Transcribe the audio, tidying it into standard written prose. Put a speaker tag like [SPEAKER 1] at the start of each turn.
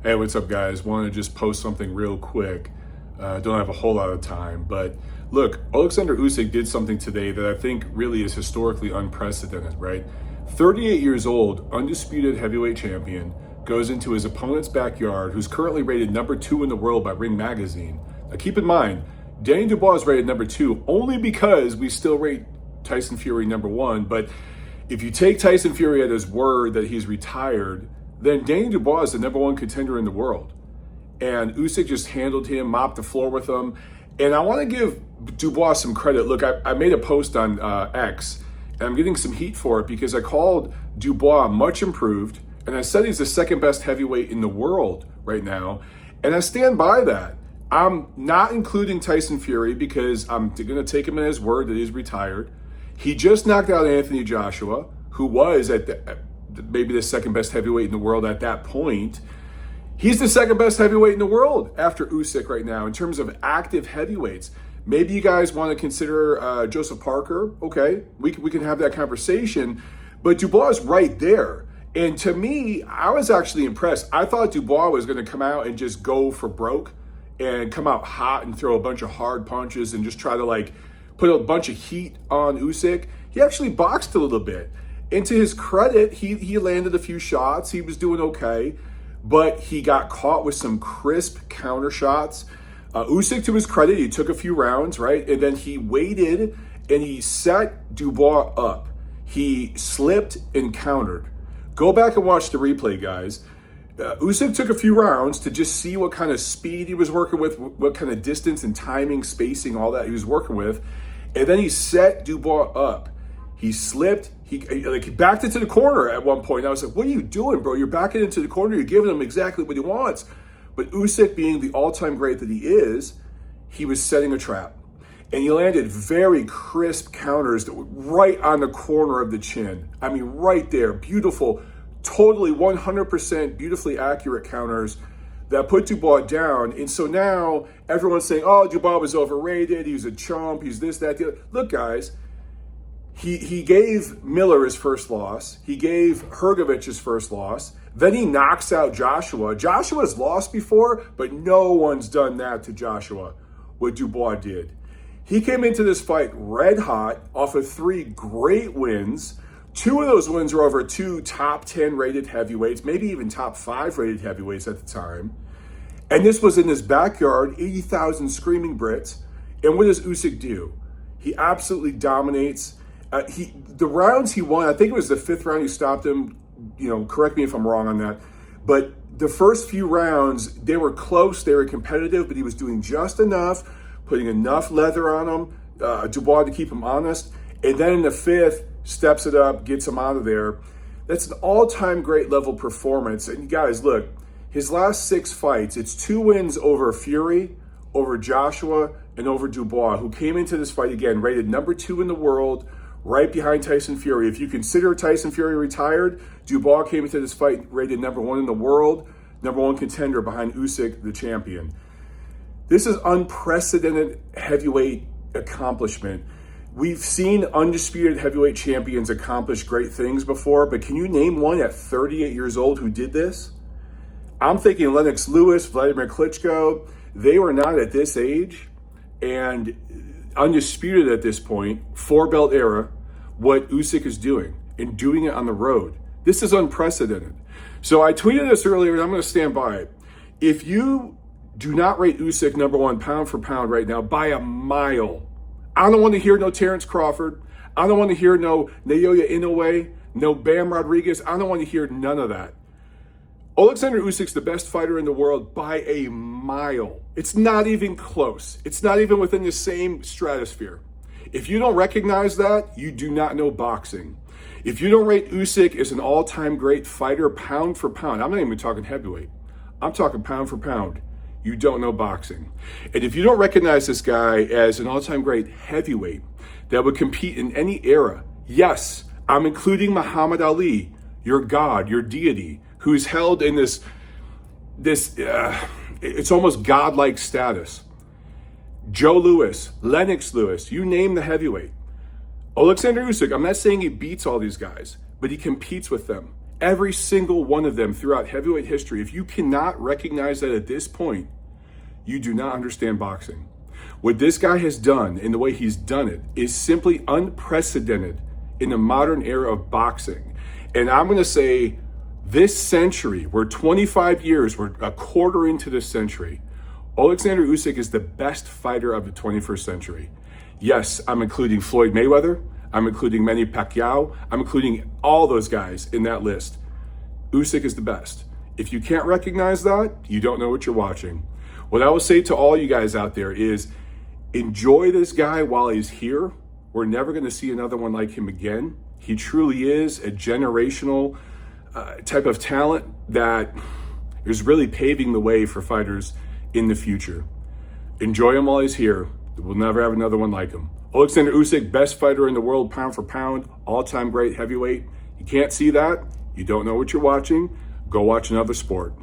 [SPEAKER 1] Hey, what's up, guys? Want to just post something real quick. Don't have a whole lot of time, but look, Oleksandr Usyk did something today that I think really is historically unprecedented, right? 38 years old, undisputed heavyweight champion, goes into his opponent's backyard, who's currently rated number 2 in the world by Ring Magazine. Now, keep in mind, Daniel Dubois is rated number 2 only because we still rate Tyson Fury number 1. But if you take Tyson Fury at his word that he's retired, then Daniel Dubois is the number 1 contender in the world. And Usyk just handled him, mopped the floor with him. And I want to give Dubois some credit. Look, I made a post on X, and I'm getting some heat for it because I called Dubois much improved, and I said he's the second best heavyweight in the world right now. And I stand by that. I'm not including Tyson Fury because I'm going to take him at his word that he's retired. He just knocked out Anthony Joshua, who was maybe the second best heavyweight in the world at that point. He's the second best heavyweight in the world after Usyk right now in terms of active heavyweights. Maybe you guys want to consider Joseph Parker. Okay, we can have that conversation. But Dubois is right there. And to me, I was actually impressed. I thought Dubois was going to come out and just go for broke and come out hot and throw a bunch of hard punches and just try to put a bunch of heat on Usyk. He actually boxed a little bit. And to his credit, he landed a few shots. He was doing okay, but he got caught with some crisp counter shots. Usyk, to his credit, he took a few rounds, right? And then he waited and he set Dubois up. He slipped and countered. Go back and watch the replay, guys. Usyk took a few rounds to just see what kind of speed he was working with, what kind of distance and timing, spacing, all that he was working with. And then he set Dubois up. He slipped. He backed into the corner at one point. I was like, what are you doing, bro? You're backing into the corner. You're giving him exactly what he wants. But Usyk, being the all-time great that he is, he was setting a trap. And he landed very crisp counters that were right on the corner of the chin. I mean, right there. Beautiful, totally 100% beautifully accurate counters that put Dubois down. And so now everyone's saying, oh, Dubois was overrated. He's a chump. He's this, that, the other. Look, guys. He gave Miller his first loss. He gave Hrgovic his first loss. Then he knocks out Joshua. Joshua's lost before, but no one's done that to Joshua, what Dubois did. He came into this fight red hot off of 3 great wins. 2 of those wins were over 2 top 10 rated heavyweights, maybe even top 5 rated heavyweights at the time. And this was in his backyard, 80,000 screaming Brits. And what does Usyk do? He absolutely dominates. The rounds he won, I think it was the 5th round he stopped him. Correct me if I'm wrong on that. But the first few rounds, they were close, they were competitive, but he was doing just enough, putting enough leather on him, Dubois to keep him honest. And then in the 5th, steps it up, gets him out of there. That's an all-time great level performance. And you guys, look, his last 6 fights, it's 2 wins over Fury, over Joshua, and over Dubois, who came into this fight again, rated number 2 in the world, right behind Tyson Fury. If you consider Tyson Fury retired, Dubois came into this fight rated number 1 in the world, number 1 contender behind Usyk, the champion. This is unprecedented heavyweight accomplishment. We've seen undisputed heavyweight champions accomplish great things before, but can you name one at 38 years old who did this? I'm thinking Lennox Lewis, Vladimir Klitschko. They were not at this age, and undisputed at this point, 4-belt era, what Usyk is doing and doing it on the road. This is unprecedented. So I tweeted this earlier, and I'm going to stand by it. If you do not rate Usyk number 1 pound for pound right now by a mile, I don't want to hear no Terrence Crawford. I don't want to hear no Naoya Inoue, no Bam Rodriguez. I don't want to hear none of that. Oleksandr Usyk's the best fighter in the world by a mile. It's not even close. It's not even within the same stratosphere. If you don't recognize that, you do not know boxing. If you don't rate Usyk as an all-time great fighter pound for pound, I'm not even talking heavyweight. I'm talking pound for pound. You don't know boxing. And if you don't recognize this guy as an all-time great heavyweight that would compete in any era, yes, I'm including Muhammad Ali, your god, your deity, who's held in this it's almost godlike status. Joe Louis, Lennox Lewis, you name the heavyweight. Oleksandr Usyk, I'm not saying he beats all these guys, but he competes with them. Every single one of them throughout heavyweight history. If you cannot recognize that at this point, you do not understand boxing. What this guy has done and the way he's done it is simply unprecedented in the modern era of boxing. And I'm going to say this century, we're 25 years, we're a quarter into this century, Oleksandr Usyk is the best fighter of the 21st century. Yes, I'm including Floyd Mayweather. I'm including Manny Pacquiao. I'm including all those guys in that list. Usyk is the best. If you can't recognize that, you don't know what you're watching. What I will say to all you guys out there is enjoy this guy while he's here. We're never going to see another one like him again. He truly is a generational type of talent that is really paving the way for fighters in the future. Enjoy him while he's here. We'll never have another one like him. Oleksandr Usyk, best fighter in the world, pound for pound, all-time great heavyweight. You can't see that. You don't know what you're watching. Go watch another sport.